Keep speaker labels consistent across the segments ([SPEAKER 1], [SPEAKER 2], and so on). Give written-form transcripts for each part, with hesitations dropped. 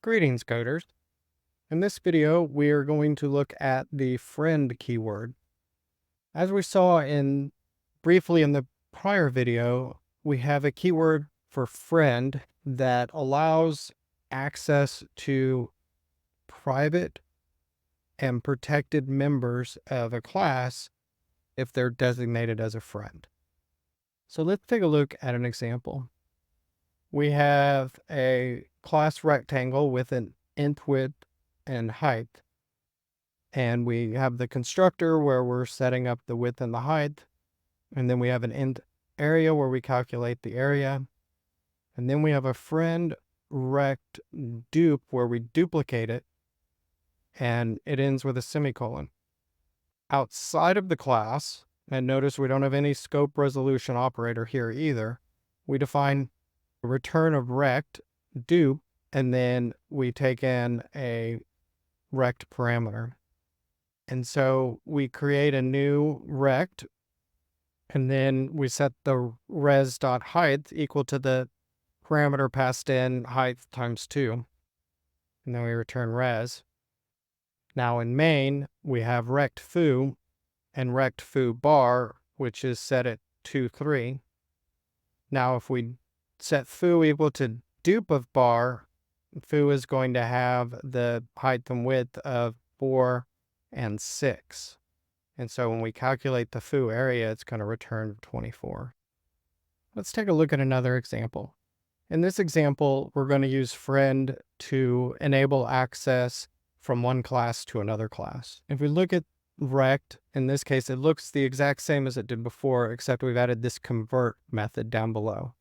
[SPEAKER 1] Greetings, coders. In this video, we are going to look at the friend keyword. As we saw briefly in the prior video, we have a keyword for friend that allows access to private and protected members of a class if they're designated as a friend. So let's take a look at an example. We have a class rectangle with an int width and height. And we have the constructor where we're setting up the width and the height. And then we have an int area where we calculate the area. And then we have a friend rect dupe where we duplicate it. And it ends with a semicolon. Outside of the class, and notice we don't have any scope resolution operator here either, we define a return of rect dupe, and then we take in a rect parameter. And so we create a new rect, and then we set the res.height equal to the parameter passed in height times 2. And then we return res. Now in main, we have rect foo and rect foo bar, which is set at 2, 3. Now if we set foo equal to dupe of bar, foo is going to have the height and width of 4 and 6. And so when we calculate the foo area, it's going to return 24. Let's take a look at another example. In this example, we're going to use friend to enable access from one class to another class. If we look at rect, in this case, it looks the exact same as it did before, except we've added this convert method down below.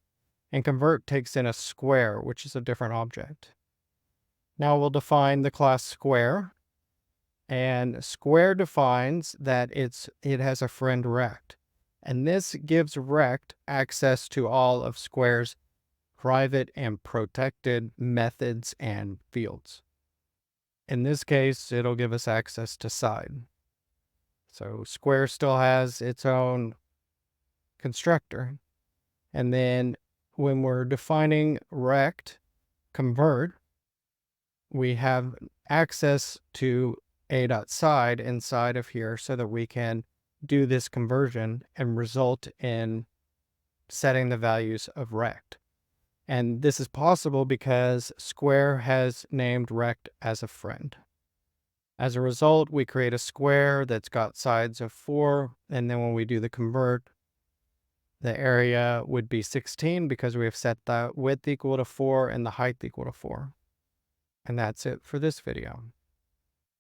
[SPEAKER 1] And convert takes in a square, which is a different object. Now we'll define the class square. And square defines that it has a friend rect. And this gives rect access to all of square's private and protected methods and fields. In this case, it'll give us access to side. So square still has its own constructor. And then when we're defining rect convert, we have access to a.side inside of here so that we can do this conversion and result in setting the values of rect. And this is possible because square has named rect as a friend. As a result, we create a square that's got sides of 4, and then when we do the convert, the area would be 16 because we have set the width equal to 4 and the height equal to 4. And that's it for this video.